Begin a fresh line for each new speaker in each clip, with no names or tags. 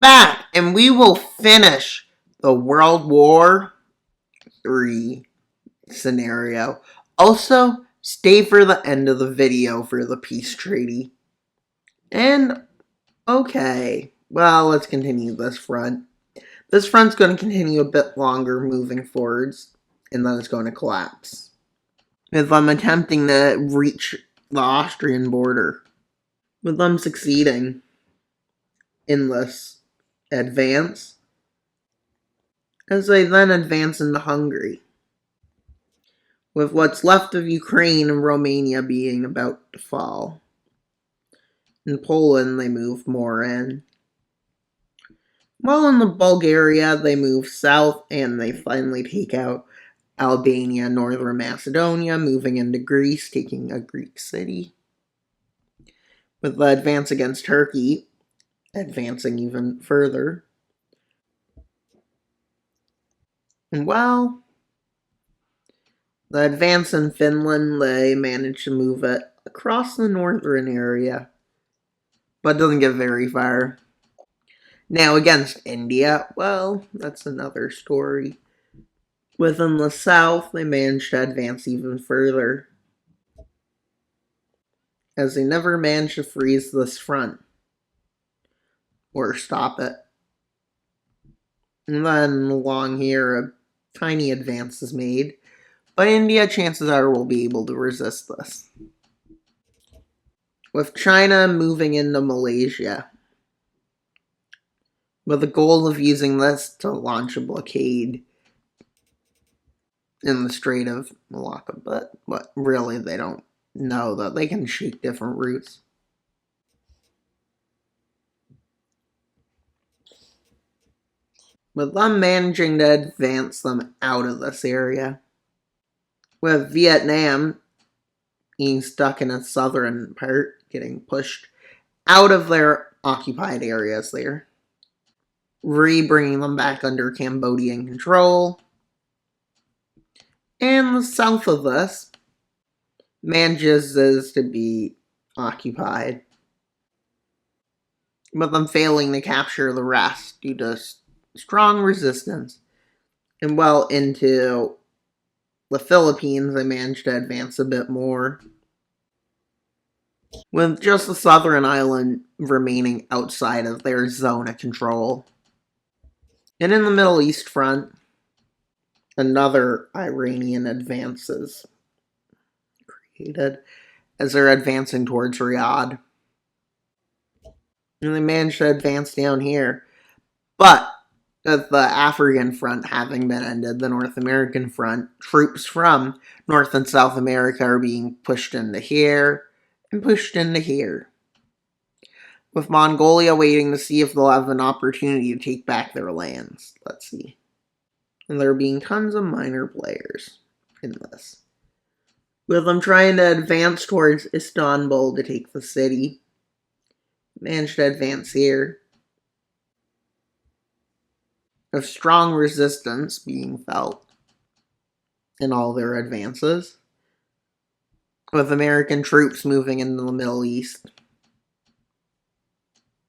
back, and we will finish the World War III scenario. Also, stay for the end of the video for the peace treaty. And, okay, well, let's continue this front. This front's going to continue a bit longer moving forwards, and then it's going to collapse. With them attempting to reach the Austrian border. With them succeeding in this advance, as they then advance into Hungary. With what's left of Ukraine and Romania being about to fall. In Poland, they move more in. While in the Bulgaria, they move south and they finally take out Albania, Northern Macedonia, moving into Greece, taking a Greek city. With the advance against Turkey, advancing even further. And while the advance in Finland, they manage to move it across the northern area, but doesn't get very far. Now against India, well, that's another story. Within the south, they managed to advance even further, as they never managed to freeze this front, or stop it. And then along here, a tiny advance is made, but India, chances are, will be able to resist this. With China moving into Malaysia, with the goal of using this to launch a blockade in the Strait of Malacca, but really they don't know that they can shake different routes. With them managing to advance them out of this area. With Vietnam being stuck in a southern part, getting pushed out of their occupied areas there. Bringing them back under Cambodian control. And the south of this manages to be occupied, but them failing to capture the rest due to strong resistance. And well into the Philippines, they managed to advance a bit more, with just the southern island remaining outside of their zone of control. And in the Middle East front, another Iranian advance is created as they're advancing towards Riyadh. And they managed to advance down here. But with the African front having been ended, the North American front, troops from North and South America are being pushed into here and pushed into here. With Mongolia waiting to see if they'll have an opportunity to take back their lands. Let's see. And there being tons of minor players in this. With them trying to advance towards Istanbul to take the city. Managed to advance here. Of strong resistance being felt in all their advances. With American troops moving into the Middle East.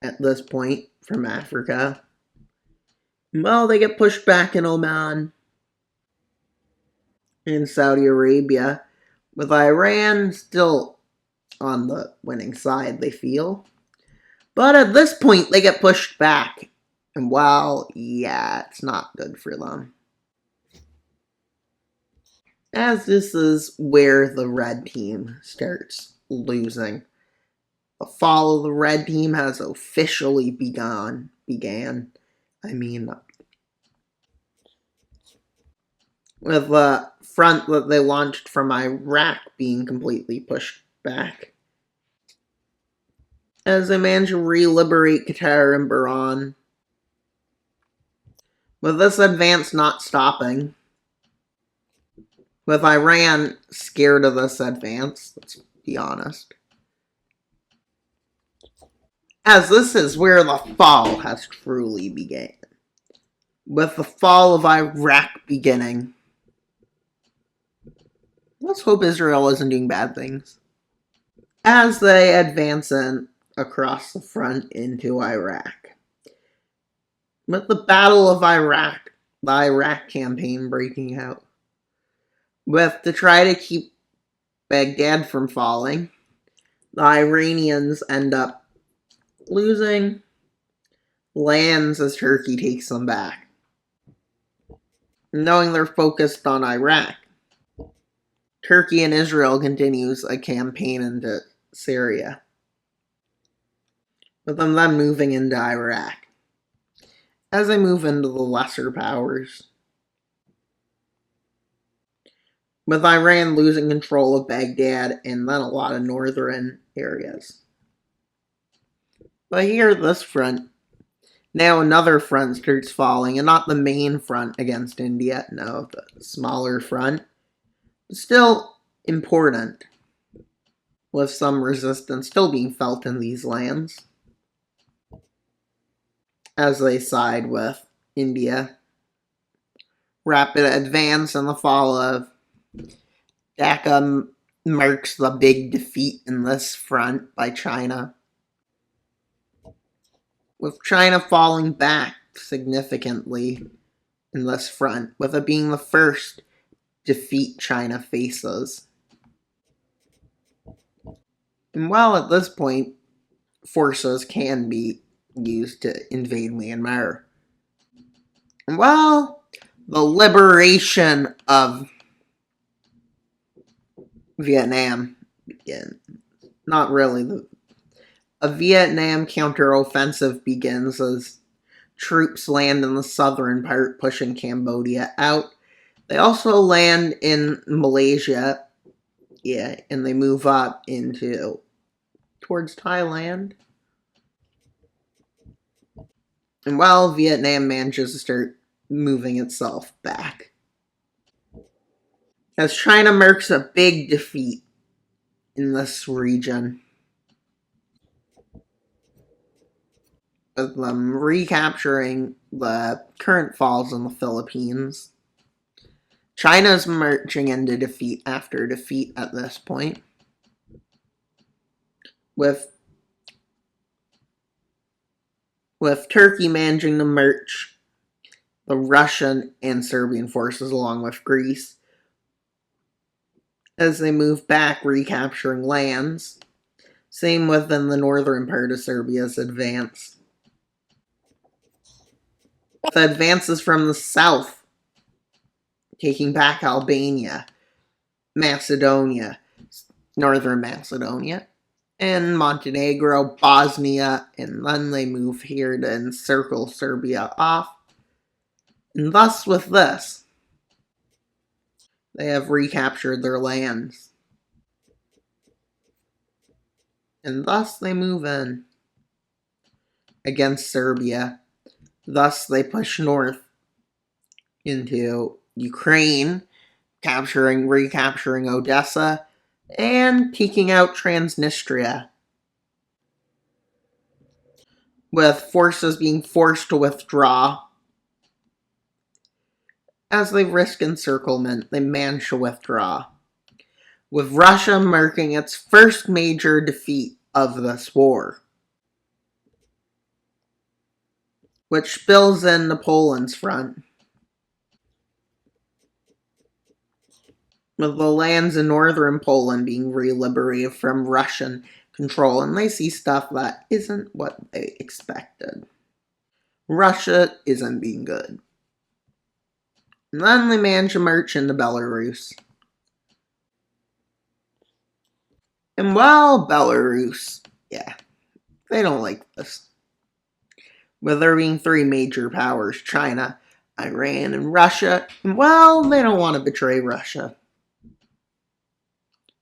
At this point, from Africa. Well, they get pushed back in Oman. In Saudi Arabia. With Iran still on the winning side, they feel. But at this point, they get pushed back. And well, yeah, it's not good for them. As this is where the red team starts losing. The fall of the red team has officially began. With the front that they launched from Iraq being completely pushed back. As they manage to re-liberate Qatar and Bahrain. With this advance not stopping. With Iran scared of this advance, let's be honest. As this is where the fall has truly begun. With the fall of Iraq beginning. Let's hope Israel isn't doing bad things. As they advance in across the front into Iraq. With the Battle of Iraq, the Iraq campaign breaking out. To try to keep Baghdad from falling, the Iranians end up losing lands as Turkey takes them back. Knowing they're focused on Iraq, Turkey and Israel continues a campaign into Syria, with them then moving into Iraq. As they move into the lesser powers, with Iran losing control of Baghdad and then a lot of northern areas. But here, this front, now another front starts falling, and not the main front against India, no, the smaller front. Still important, with some resistance still being felt in these lands as they side with India. Rapid advance in the fall of Dhaka marks the big defeat in this front by China, with China falling back significantly in this front, with it being the first defeat China faces. And while at this point, forces can be used to invade Myanmar, well, the liberation of Vietnam begins. Not really. A Vietnam counteroffensive begins as troops land in the southern part, pushing Cambodia out. They also land in Malaysia, and they move up towards Thailand. And while Vietnam manages to start moving itself back, as China marks a big defeat in this region, with them recapturing the current falls in the Philippines. China's marching into defeat after defeat at this point, with Turkey managing to march the Russian and Serbian forces along with Greece as they move back, recapturing lands. Same within the northern part of Serbia's advance. With advances from the south, taking back Albania, Macedonia, northern Macedonia, and Montenegro, Bosnia, and then they move here to encircle Serbia off. And thus, with this, they have recaptured their lands. And thus, they move in against Serbia. Thus, they push north into Ukraine, recapturing Odessa, and taking out Transnistria, with forces being forced to withdraw. As they risk encirclement, they manage to withdraw, with Russia marking its first major defeat of this war, which spills into Poland's front, with the lands in northern Poland being re-liberated from Russian control, and they see stuff that isn't what they expected. Russia isn't being good. And then they manage to march into Belarus. And while Belarus, they don't like this. With there being three major powers, China, Iran, and Russia, and well, they don't want to betray Russia,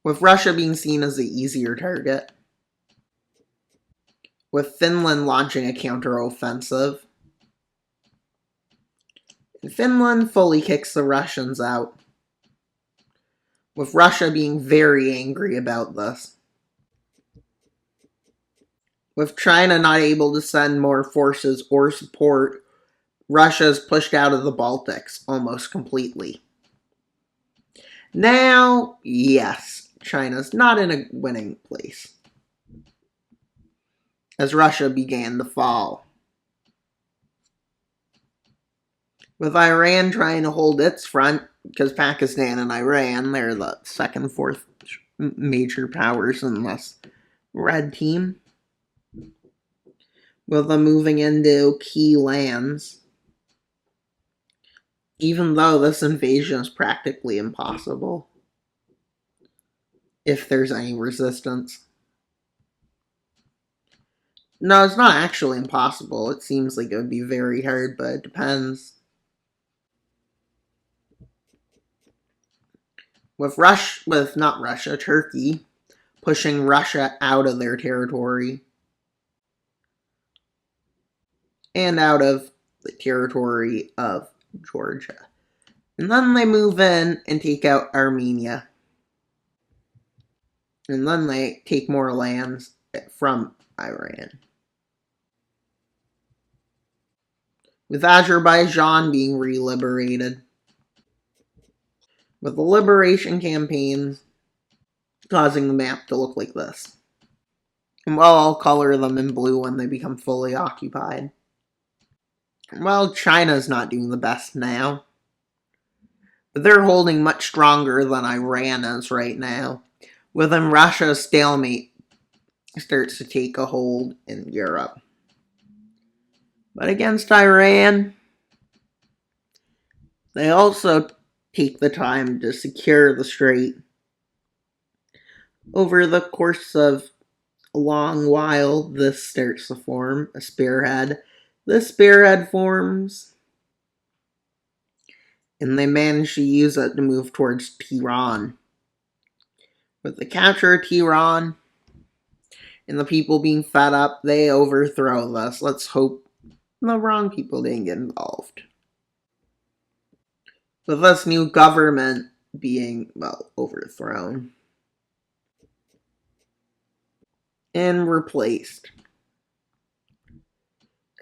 with Russia being seen as the easier target, with Finland launching a counteroffensive. And Finland fully kicks the Russians out, with Russia being very angry about this, with China not able to send more forces or support. Russia is pushed out of the Baltics almost completely. Now, yes, China's not in a winning place, as Russia began to fall. With Iran trying to hold its front, because Pakistan and Iran, they're the second, fourth major powers in this red team. With them moving into key lands, even though this invasion is practically impossible, if there's any resistance. No, it's not actually impossible. It seems like it would be very hard, but it depends. With Turkey pushing Russia out of their territory and out of the territory of Georgia. And then they move in and take out Armenia. And then they take more lands from Iran. With Azerbaijan being re-liberated. With the liberation campaigns causing the map to look like this. And well, I'll color them in blue when they become fully occupied. Well, China's not doing the best now. But they're holding much stronger than Iran is right now. Within Russia's stalemate starts to take a hold in Europe. But against Iran, they also take the time to secure the strait. Over the course of a long while, this starts to form a spearhead. This spearhead forms, and they manage to use it to move towards Tehran. With the capture of Tehran and the people being fed up, they overthrow this. Let's hope the wrong people didn't get involved. With this new government being, well, overthrown and replaced.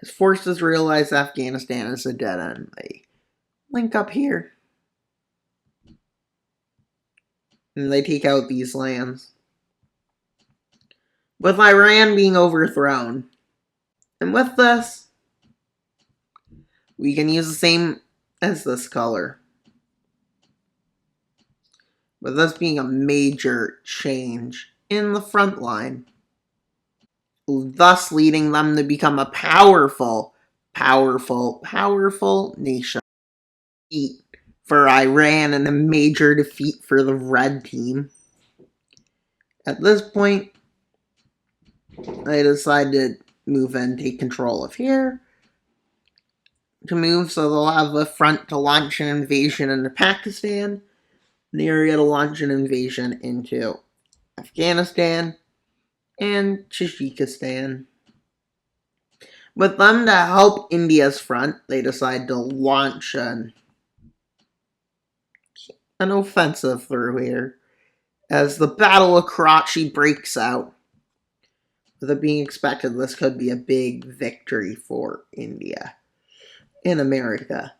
As forces realize Afghanistan is a dead end, they link up here. And they take out these lands. With Iran being overthrown. And with this, we can use the same as this color. With this being a major change in the front line. Thus leading them to become a powerful nation. For Iran and a major defeat for the red team. At this point, they decided to move in, take control of here. To move so they'll have a front to launch an invasion into Pakistan. The area to launch an invasion into Afghanistan and Tajikistan. With them to help India's front, they decide to launch an offensive through here. As the Battle of Karachi breaks out. With it being expected, this could be a big victory for India in America.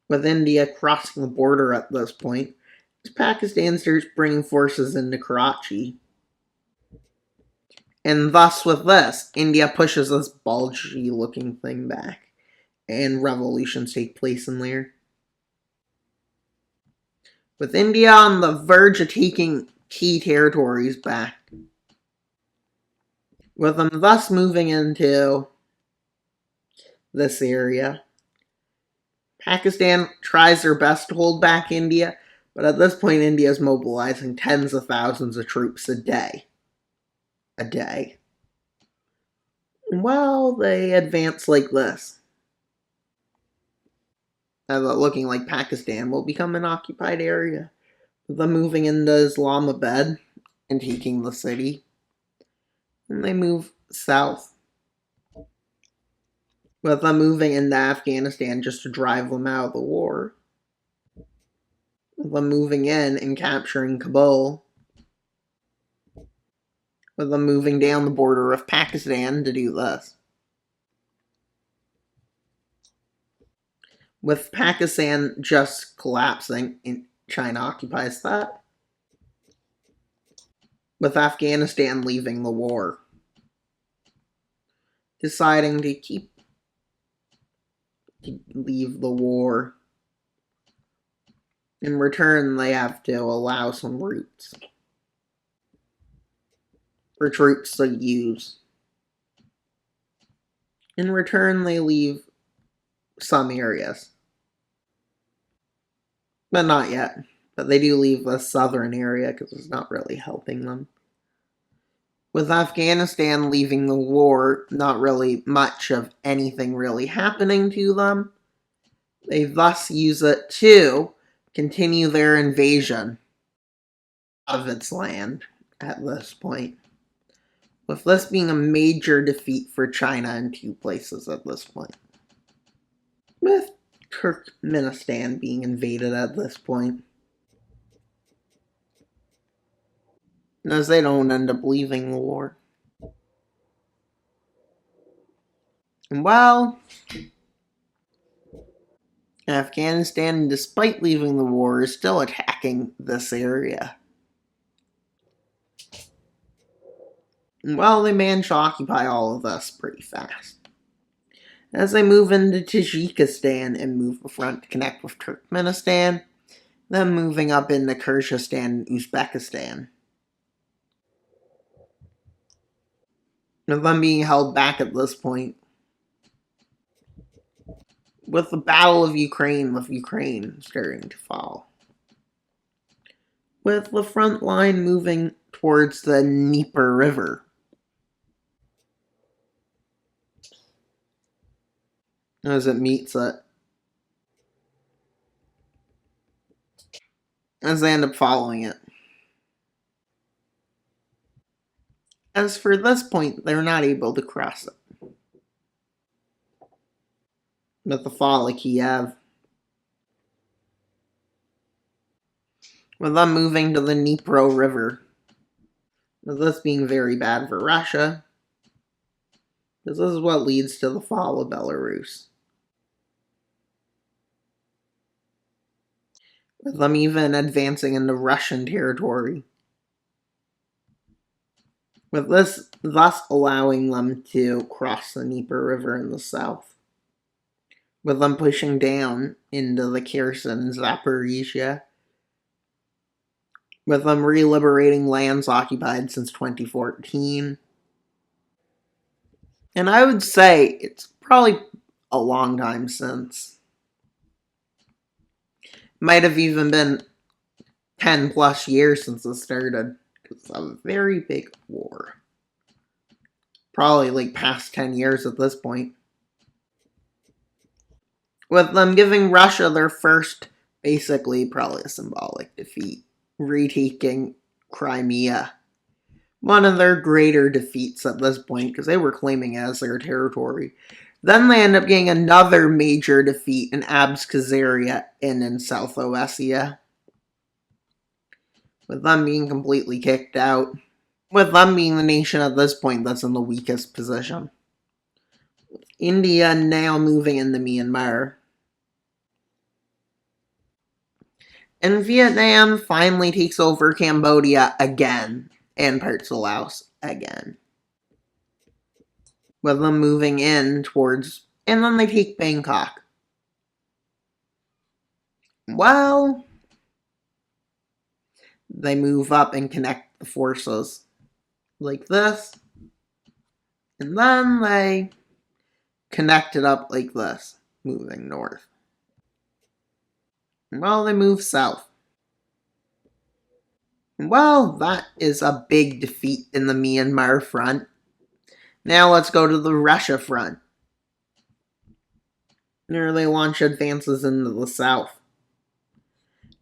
With India crossing the border at this point, as Pakistan starts bringing forces into Karachi. And thus with this, India pushes this bulgy looking thing back. And revolutions take place in there. With India on the verge of taking key territories back. With them thus moving into this area. Pakistan tries their best to hold back India, but at this point India is mobilizing tens of thousands of troops a day. Well, they advance like this. Looking like Pakistan will become an occupied area. With them moving into Islamabad and taking the city. And they move south. With them moving into Afghanistan just to drive them out of the war. With them moving in and capturing Kabul. With them moving down the border of Pakistan to do this. With Pakistan just collapsing, and China occupies that. With Afghanistan leaving the war. Deciding to keep to leave the war. In return, they have to allow some routes for troops to use. In return, they leave some areas. But not yet. But they do leave the southern area because it's not really helping them. With Afghanistan leaving the war, not really much of anything really happening to them, they thus use it to continue their invasion of its land at this point. With this being a major defeat for China in 2 places at this point. With Turkmenistan being invaded at this point. As they don't end up leaving the war. Well, Afghanistan, despite leaving the war, is still attacking this area. Well, they managed to occupy all of this pretty fast. As they move into Tajikistan and move the front to connect with Turkmenistan, then moving up into Kyrgyzstan and Uzbekistan. With them being held back at this point. With the Battle of Ukraine, with Ukraine starting to fall. With the front line moving towards the Dnieper River. As it meets it. As they end up following it. As for this point, they're not able to cross it. With the fall of Kiev. With them moving to the Dnieper River. With this being very bad for Russia. Because this is what leads to the fall of Belarus. With them even advancing into Russian territory. With this thus allowing them to cross the Dnieper River in the south. With them pushing down into the Kherson, Zaporizhia. With them reliberating lands occupied since 2014. And I would say it's probably a long time since. Might have even been 10 plus years since it started. It's a very big war. Probably like past 10 years at this point. With them giving Russia their first, basically probably a symbolic defeat. Retaking Crimea. One of their greater defeats at this point, because they were claiming it as their territory. Then they end up getting another major defeat in Abkhazia and in South Ossetia. With them being completely kicked out. With them being the nation at this point that's in the weakest position. India now moving into Myanmar. And Vietnam finally takes over Cambodia again. And parts of Laos again. With them moving in towards... And then they take Bangkok. Well... They move up and connect the forces. Like this. And then they connect it up like this. Moving north. Well, they move south. Well, that is a big defeat in the Myanmar front. Now let's go to the Russia front. There they launch advances into the south.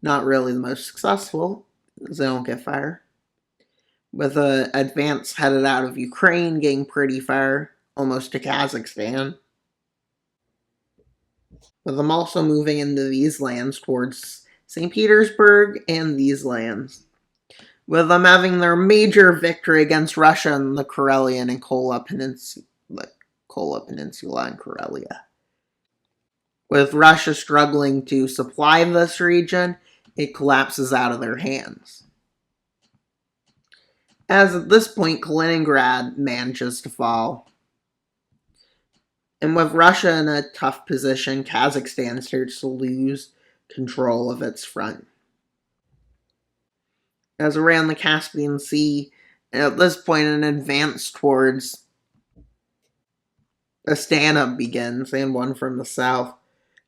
Not really the most successful, as they don't get far. With an advance headed out of Ukraine, getting pretty far, almost to Kazakhstan. With them also moving into these lands towards St. Petersburg and these lands. With them having their major victory against Russia in the Karelian and Kola Peninsula and Karelia. With Russia struggling to supply this region, it collapses out of their hands. As at this point, Kaliningrad manages to fall. And with Russia in a tough position, Kazakhstan starts to lose control of its front. As around the Caspian Sea, and at this point an advance towards Astana begins, and one from the south,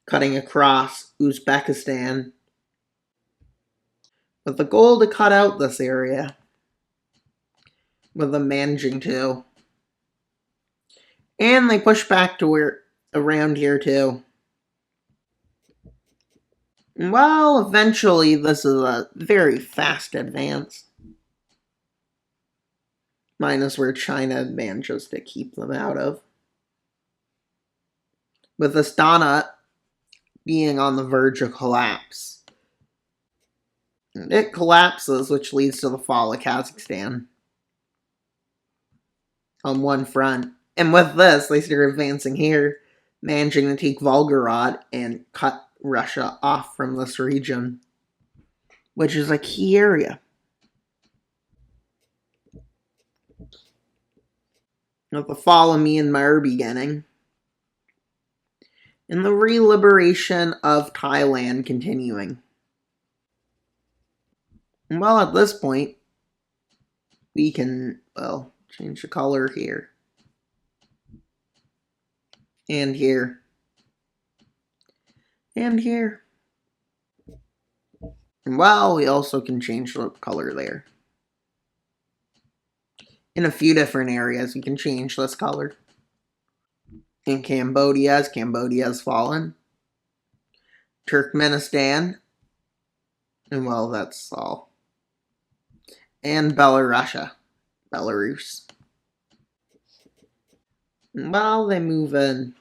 cutting across Uzbekistan, with the goal to cut out this area, with them managing to. And they push back to where around here too. Well, eventually this is a very fast advance. Minus where China manages to keep them out of. With Astana being on the verge of collapse. It collapses, which leads to the fall of Kazakhstan on one front. And with this, they start advancing here, managing to take Volgograd and cut Russia off from this region, which is a key area. With the fall of Myanmar beginning, and the re-liberation of Thailand continuing. Well, at this point, we can, well, change the color here. And here. And here. And well, we also can change the color there. In a few different areas, we can change this color. In Cambodia, as Cambodia has fallen. Turkmenistan. And well, that's all. And Belarus. Well, they move in.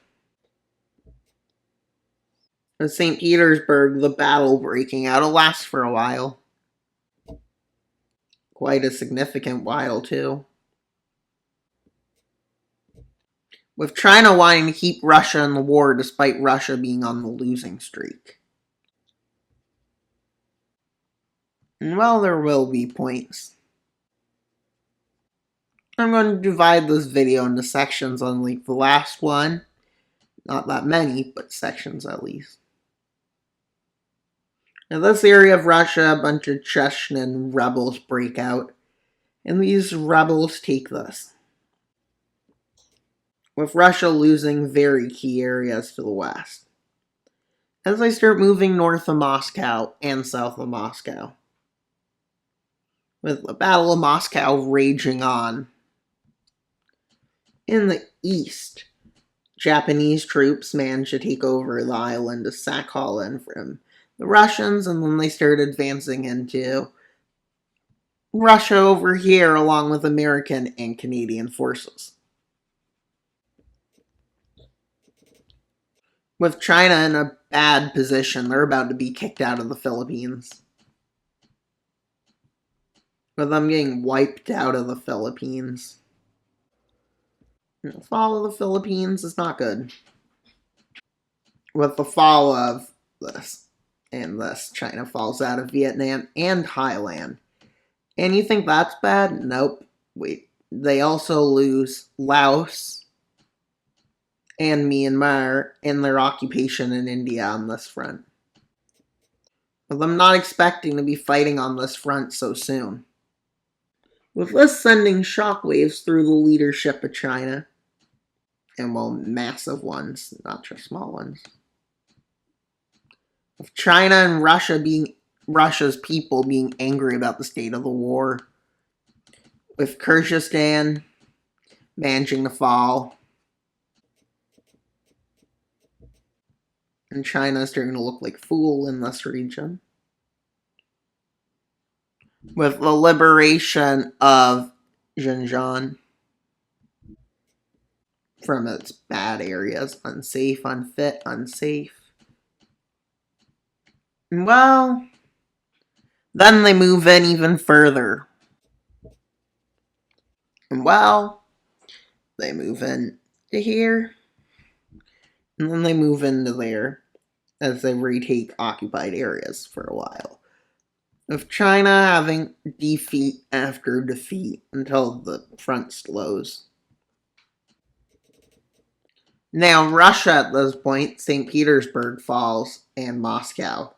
In St. Petersburg, the battle breaking out. It'll last for a while. Quite a significant while, too. With China wanting to keep Russia in the war despite Russia being on the losing streak. Well, there will be points. I'm going to divide this video into sections unlike the last one. Not that many, but sections at least. In this area of Russia, a bunch of Chechen rebels break out, and these rebels take this. With Russia losing very key areas to the west. As they start moving north of Moscow and south of Moscow. With the Battle of Moscow raging on. In the east, Japanese troops managed to take over the island of Sakhalin from the Russians, and then they started advancing into Russia over here along with American and Canadian forces. With China in a bad position, they're about to be kicked out of the Philippines. With them getting wiped out of the Philippines. The fall of the Philippines is not good. With the fall of this and this, China falls out of Vietnam and Thailand. And you think that's bad? Nope. Wait. They also lose Laos and Myanmar in their occupation in India on this front. With them not expecting to be fighting on this front so soon. With this sending shockwaves through the leadership of China. And well, massive ones, not just small ones. With China and Russia's people being angry about the state of the war. With Kyrgyzstan managing to fall. And China starting to look like a fool in this region. With the liberation of Xinjiang from its bad areas. Unsafe, unfit, unsafe. Well, then they move in even further. And well, they move in to here. And then they move into there as they retake occupied areas for a while. With China having defeat after defeat until the front slows. Now, Russia at this point, St. Petersburg falls, and Moscow.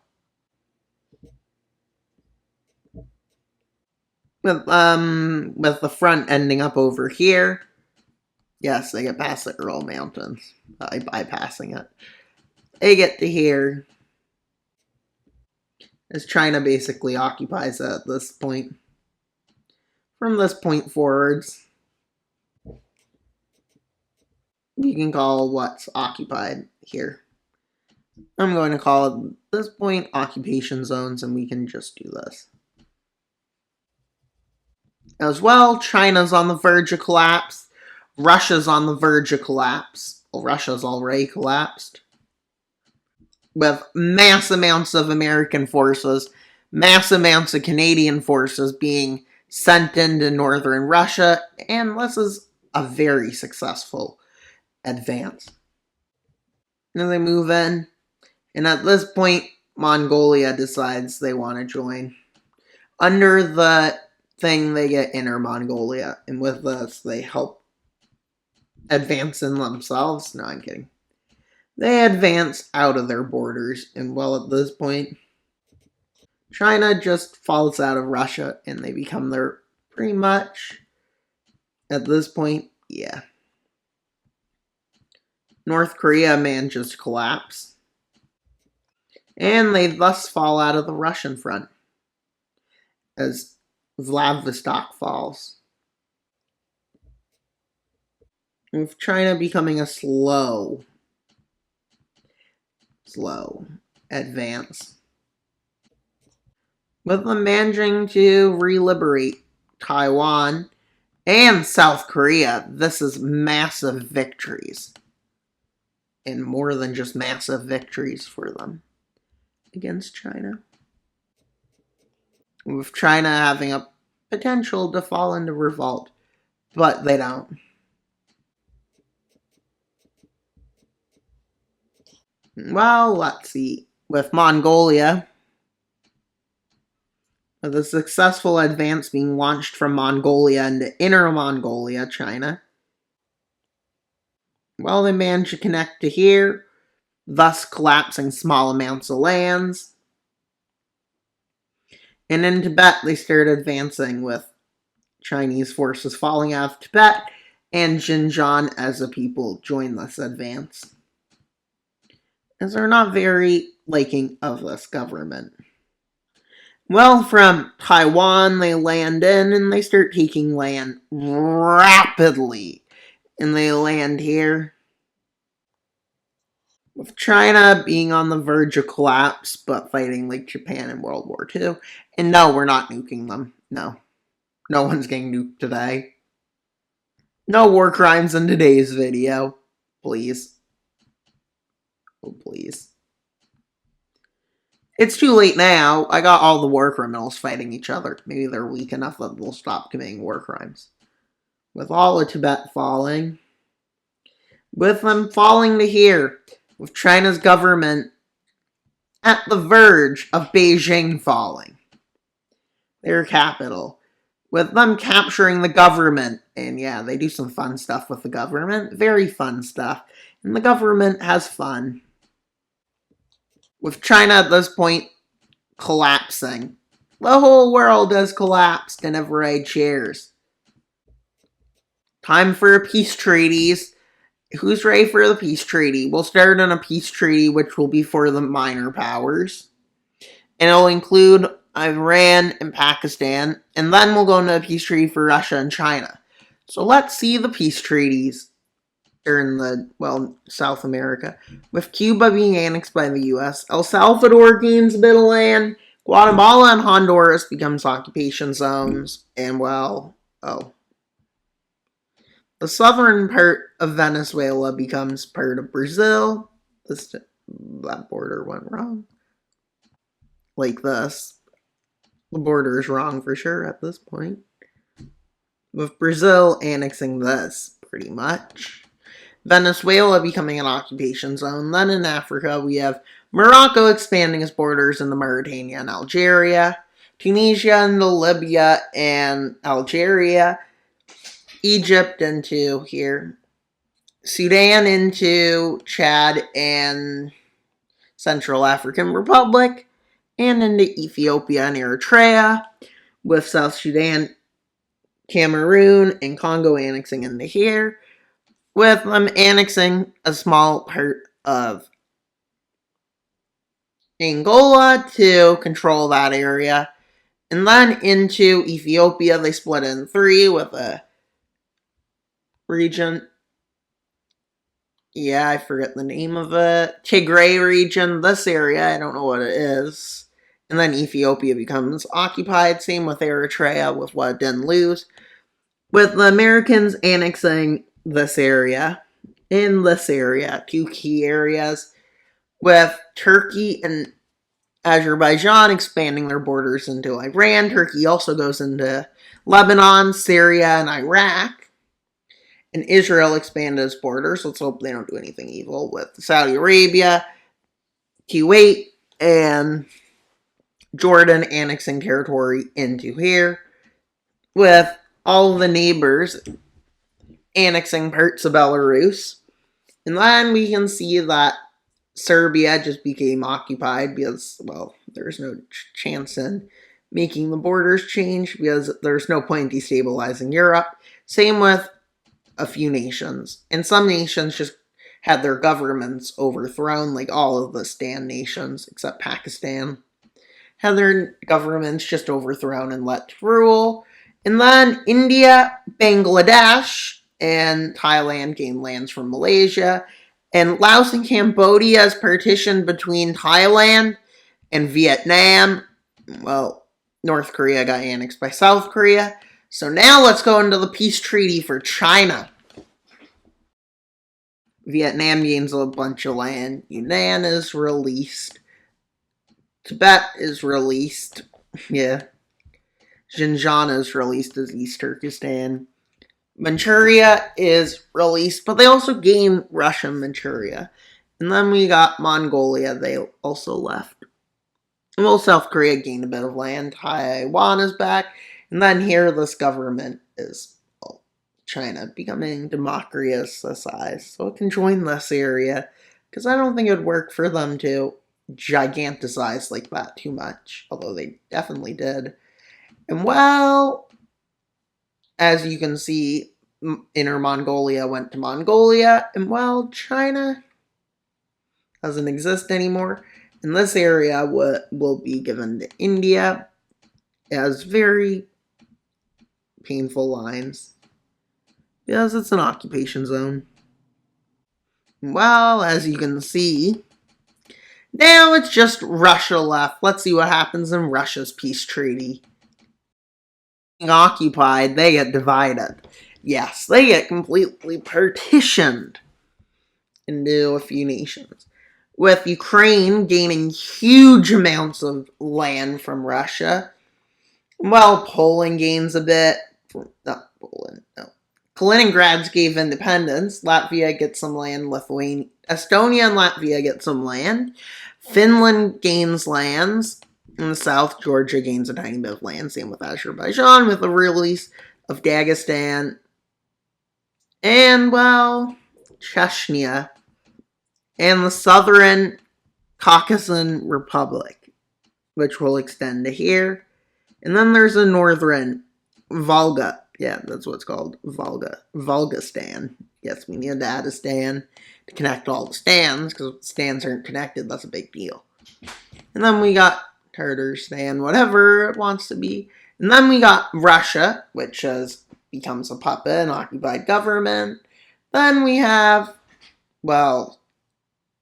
With the front ending up over here. Yes, they get past the Ural Mountains by bypassing it. They get to here. As China basically occupies it at this point. From this point forwards, you can call what's occupied here. I'm going to call it, this point, occupation zones, and we can just do this. As well, China's on the verge of collapse. Russia's on the verge of collapse. Well, Russia's already collapsed. With mass amounts of American forces, mass amounts of Canadian forces being sent into northern Russia, and this is a very successful advance. And they move in, and at this point, Mongolia decides they want to join. Under the thing, they get Inner Mongolia, and with this, they help advance in themselves. No, I'm kidding. They advance out of their borders, and well, at this point, China just falls out of Russia, and they become their, pretty much, at this point, yeah. North Korea manages to collapse, and they thus fall out of the Russian front, as Vladivostok falls. With China becoming a slow advance. With them managing to re-liberate Taiwan and South Korea, this is massive victories. And more than just massive victories for them against China. With China having a potential to fall into revolt, but they don't. Well, let's see. With Mongolia, with a successful advance being launched from Mongolia into Inner Mongolia, China. Well, they managed to connect to here, thus collapsing small amounts of lands. And in Tibet, they started advancing with Chinese forces falling out of Tibet, and Xinjiang as a people joined this advance, as they're not very liking of this government. Well, from Taiwan, they land in, and they start taking land rapidly. And they land here. With China being on the verge of collapse, but fighting like Japan in World War II. And no, we're not nuking them. No. No one's getting nuked today. No war crimes in today's video. Please. Oh, please. It's too late now. I got all the war criminals fighting each other. Maybe they're weak enough that they'll stop committing war crimes. With all of Tibet falling. With them falling to here. With China's government at the verge of Beijing falling. Their capital. With them capturing the government. And yeah, they do some fun stuff with the government. Very fun stuff. And the government has fun. With China at this point collapsing. The whole world has collapsed and everybody cheers. Time for a peace treaties. Who's ready for the peace treaty? We'll start on a peace treaty which will be for the minor powers. And it'll include Iran and Pakistan. And then we'll go into a peace treaty for Russia and China. So let's see the peace treaties. In South America, with Cuba being annexed by the U.S., El Salvador gains a bit of land, Guatemala and Honduras becomes occupation zones, and the southern part of Venezuela becomes part of Brazil. That border went wrong. Like this. The border is wrong for sure at this point. With Brazil annexing this, pretty much. Venezuela becoming an occupation zone. Then in Africa, we have Morocco expanding its borders into Mauritania and Algeria, Tunisia into Libya and Algeria, Egypt into here, Sudan into Chad and Central African Republic, and into Ethiopia and Eritrea, with South Sudan, Cameroon, and Congo annexing into here, with them annexing a small part of Angola to control that area. And then into Ethiopia, they split in three with a region. Yeah, I forget the name of it. Tigray region, this area, I don't know what it is. And then Ethiopia becomes occupied. Same with Eritrea, with what it didn't lose. With the Americans annexing this area, in this area, two key areas, with Turkey and Azerbaijan expanding their borders into Iran. Turkey also goes into Lebanon, Syria, and Iraq. And Israel expanded its borders. Let's hope they don't do anything evil with Saudi Arabia, Kuwait, and Jordan annexing territory into here, with all the neighbors annexing parts of Belarus. And then we can see that Serbia just became occupied because, well, there's no chance in making the borders change because there's no point destabilizing Europe. Same with a few nations. And some nations just had their governments overthrown, like all of the Stan nations, except Pakistan, had their governments just overthrown and let rule. And then India, Bangladesh, and Thailand gained lands from Malaysia. And Laos and Cambodia is partitioned between Thailand and Vietnam. Well, North Korea got annexed by South Korea. So now let's go into the peace treaty for China. Vietnam gains a bunch of land. Yunnan is released. Tibet is released. Yeah. Xinjiang is released as East Turkestan. Manchuria is released, but they also gain Russian Manchuria. And then we got Mongolia, they also left. Well, South Korea gained a bit of land. Taiwan is back. And then here, this government is, well, China becoming democratized. So it can join this area. Because I don't think it would work for them to giganticize like that too much. Although they definitely did. And well, as you can see, Inner Mongolia went to Mongolia. And well, China doesn't exist anymore. And this area will be given to India as very painful lines because it's an occupation zone. Well, as you can see, now it's just Russia left. Let's see what happens in Russia's peace treaty. Being occupied, they get divided. Yes, they get completely partitioned into a few nations, with Ukraine gaining huge amounts of land from Russia. Well, Poland gains a bit. Not Poland, no. Kaliningrad gave independence. Latvia gets some land. Estonia and Latvia get some land. Finland gains lands. In the south, Georgia gains a tiny bit of land. Same with Azerbaijan, with the release of Dagestan. And, well, Chechnya. And the southern Caucasian Republic, which will extend to here. And then there's a northern Volga. Yeah, that's what it's called. Volga. Volgastan. Yes, we need to add a stan to connect all the stands, because if the stands aren't connected, that's a big deal. And then we got Tatarstan, whatever it wants to be. And then we got Russia, which becomes a puppet, an occupied government. Then we have, well,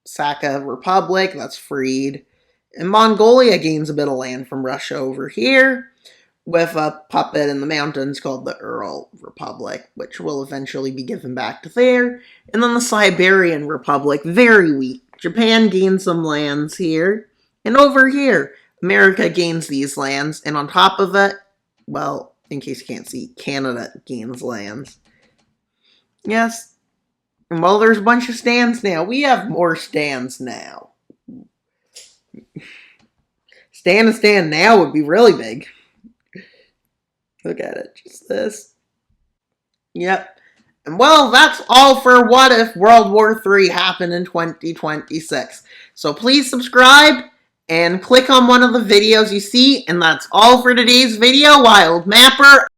Sakha Republic, that's freed. And Mongolia gains a bit of land from Russia over here, with a puppet in the mountains called the Ural Republic, which will eventually be given back to there. And then the Siberian Republic, very weak. Japan gains some lands here. And over here, America gains these lands. And on top of it, well, in case you can't see, Canada gains lands. Yes. And well, there's a bunch of stands now. We have more stands now. Stand now would be really big. Look at it. Just this. Yep. And well, that's all for What If World War III happened in 2026. So please subscribe and click on one of the videos you see. And that's all for today's video, Wild Mapper.